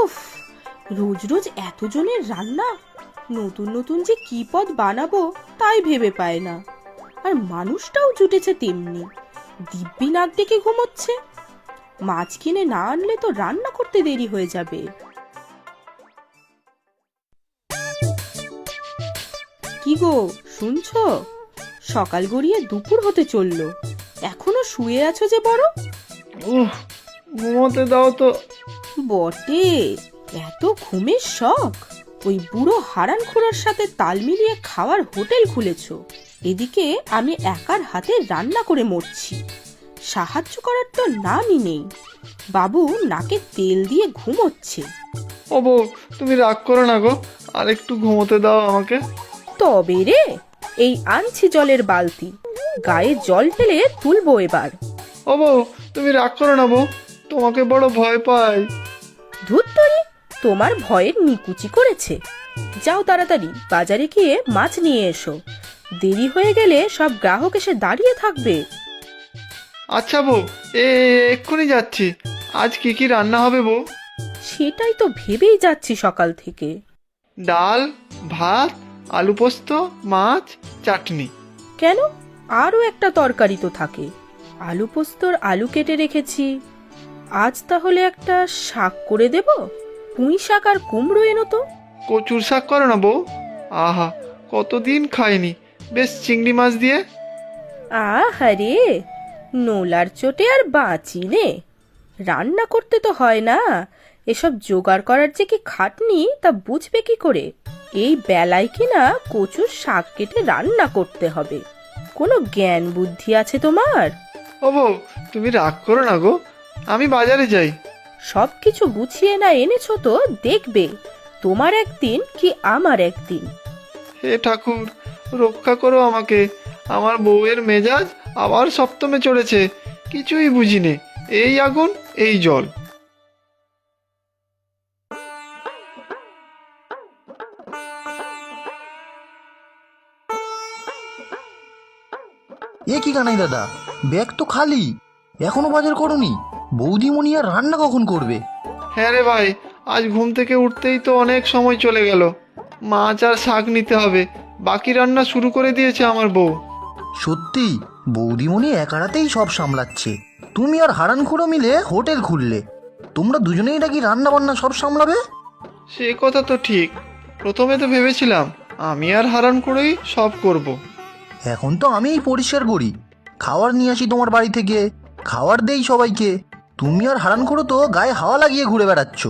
উফ, রোজ রোজ এতজনের রান্না, নতুন নতুন যে কি পদ বানাবো তাই ভেবে পায় না। আর মানুষটাও জুটেছে তেমনি, দিব্যি নাক ডেকে ঘুমোচ্ছে। মাছ কিনে না আনলে তো রান্না করতে দেরি হয়ে যাবে। কি গো, শুনছো? সকাল গড়িয়ে দুপুর হতে চললো, এখনো শুয়ে আছো যে বড়? ঘুমোতে দাও তো। বটে, এত ঘুমের শখ? ওই বুড়ো হারানখুড়োর সাথে তাল মিলিয়ে খাওয়ার হোটেল খুলেছো, এদিকে আমি একার হাতে রান্না করে মরছি। সাহায্য করার তো নামই নেই। বাবু নাকে তেল দিয়ে ঘুমোচ্ছে। ও বউ, তুমি রাগ করো না গো, আর একটু ঘুমোতে দাও আমাকে। তবে রে, এই আনছি জলের বালতি, গায়ে জল ঢেলে তুলবো এবার। ও বউ, তুমি রাগ করো না বউ, তোমাকে বড় ভয় পাই। ধুত্তরি, তোমার ভয়ের নিকুচি করেছে। যাও তাড়াতাড়ি বাজারে গিয়ে মাছ নিয়ে এসো, দেরি হয়ে গেলে সব গ্রাহক এসে দাঁড়িয়ে থাকবে। আচ্ছা বউ, এক্ষুনি যাচ্ছি। আজ কি কি রান্না হবে বউ? সেটাই তো ভেবেই যাচ্ছি সকাল থেকে। ডাল, ভাত, আলু পোস্ত, মাছ, চাটনি। কেন, আরও একটা তরকারি তো থাকে। আলু পোস্তর আলু কেটে রেখেছি। আজ তাহলে একটা শাক করে দেব। পুঁই শাক আর কুমড়ো এনো তো। কচুর শাক করো না বউ। আহা, কতদিন খাইনি। বেশ চিংড়ি মাছ দিয়ে। আহারে, নোলার চোটে আর বাঁচি নে। রান্না করতে তো হয় না, এসব জোগাড় করার যে কি খাটনি তা বুঝবে কি করে? এই বেলায় কিনা কচুর শাক কেটে রান্না করতে হবে। কোনো জ্ঞান বুদ্ধি আছে তোমার? ও বউ, তুমি রাগ করো না গো, আমি বাজারে যাই। সবকিছু গুছিয়ে না এনেছো তো দেখবে, তোমার একদিন কি আমার একদিন। হে ঠাকুর, রক্ষা করো আমাকে। আমার বউয়ের মেজাজ আবার সপ্তমে চড়েছে। কিছুই বুঝিনে, এই আগুন এই জল। এ কি কানাই দাদা, ব্যাগ তো খালি, এখনো বাজার করনি? বৌদিমণি আর রান্না কখন করবে? হ্যাঁ রে ভাই, আজ ঘুম থেকে উঠতেই তো অনেক সময় চলে গেল। মাছ আর শাক নিতে হবে, বাকি রান্না শুরু করে দিয়েছে আমার বউ। সত্যি, বৌদিমণি একারাতেই সব সামলাচ্ছে। তুমি আর হারানখুড়ো মিলে হোটেল খুললে, তোমরা দুজনেই নাকি রান্না বান্না সব সামলাবে? সে কথা তো ঠিক, প্রথমে তো ভেবেছিলাম আমি আর হারান করেই সব করব। এখন তো আমিই পরিষ্কার করি, খাবার নিয়ে আসি তোমার বাড়ি থেকে, খাবার দেই সবাইকে। তুমি আর হারানখুড়ো তো গায়ে হাওয়া লাগিয়ে ঘুরে বেড়াচ্ছ।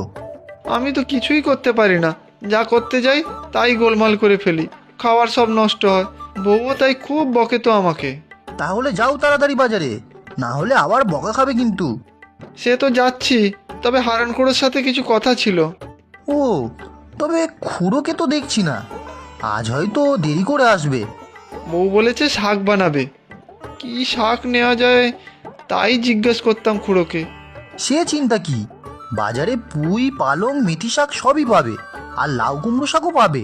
আমি তো কিছুই করতে পারি না, যা করতে যাই তাই গোলমাল করে ফেলি, খাবার সব নষ্ট হয়। বউও তাই খুব বকে তো আমাকে। তাহলে যাও তাড়াতাড়ি বাজারে, না হলে আবার বকা খাবে কিন্তু। সে তো যাচ্ছি, তবে হারান করের সাথে কিছু কথা ছিল। ও, তবে খুড়োকে তো দেখছি না, আজ হয়তো দেরি করে আসবে। বউ বলেছে শাক বানাবে, কি শাক নেওয়া যায় তাই জিজ্ঞেস করতাম খুড়োকে। সে চিন্তা কি, বাজারে পুঁই পালং মেথি শাক সবই পাবে, আর লাউ কুমড়ো শাকও পাবে।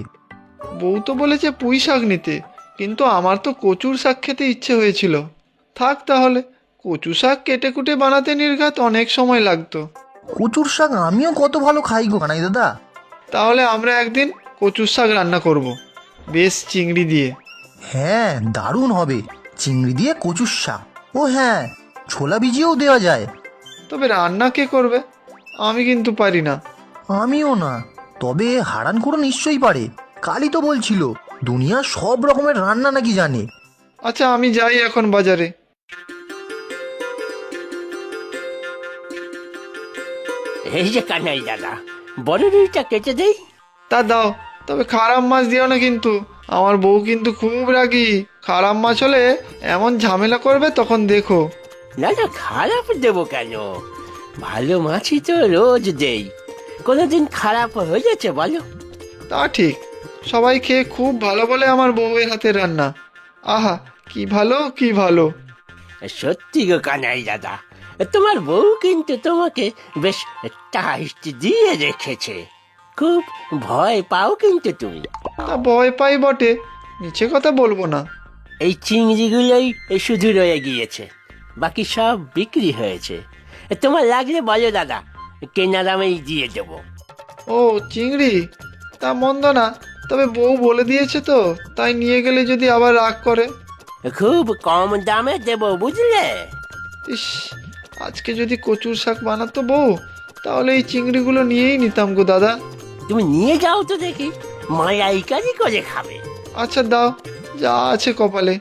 বউ তো বলেছে পুঁই শাক নিতে, কিন্তু আমার তো কচুর শাক খেতে ইচ্ছে হয়েছিল। থাক তাহলে, কচু শাক কেটে কুটে বানাতে নির্ঘাত অনেক সময় লাগতো। কচুর শাক আমিও কত ভালো খাই গো কানাই দাদা। তাহলে আমরা একদিন কচুর শাক রান্না করব, বেশ চিংড়ি দিয়ে। হ্যাঁ, দারুণ হবে, চিংড়ি দিয়ে কচুর শাক। ও হ্যাঁ, ছোলা ভিজিয়েও দেওয়া যায়। তবে রান্না কে করবে? আমি কিন্তু পারি না। আমিও না, তবে হারান খুড়ো নিশ্চয়ই পারে, কালই তো বলছিল দুনিয়া সব রকমের রান্না নাকি জানে। আচ্ছা, আমি যাই এখন বাজারে। এই যে কানাই দাদা, বড় রুইটা কেটে দেই। তা দাও, তবে খারাপ মাছ দিও না কিন্তু, আমার বউ কিন্তু খুব রাগী। খারাপ মাছ হলে এমন ঝামেলা করবে তখন দেখো। না না, খারাপ দেবো কেন? ভালো মাছই তো রোজ দেই, কোনোদিন খারাপ হয়ে যাচ্ছে বলো? তা ঠিক, সবাই খেয়ে খুব ভালো বলে আমার বউয়ের হাতের রান্না। আহা, কি ভালো কি ভালো। সত্যি গো কানাই দাদা, তোমার বউ কিন্তু তোমাকে বেশ টাইট দিয়ে রেখেছে। খুব ভয় পাও কিন্তু তুমি। তা ভয় পাই বটে, মিছে কথা বলবো না। এই চিংড়িগুলোই শুধু রয়ে গিয়েছে, বাকি সব বিক্রি হয়েছে। তোমার লাগলে বলো দাদা, কেনা দামেই দিয়ে দেবো। ও চিংড়ি, তা মন্দ না, তবে বউ বলে দিয়েছে তো, তাই নিয়ে গেলে যদি আবার রাগ করে। খুব কম দামে দেবো বুঝলে। ইস, আজকে যদি কচুর শাক বানাতো বউ, তাহলে এই চিংড়িগুলো নিয়েই নিতাম গো দাদা। তুমি নিয়ে যাও তো দেখি, মায়াইকারি করে খাবে। আচ্ছা দাও, যা আছে কপালে।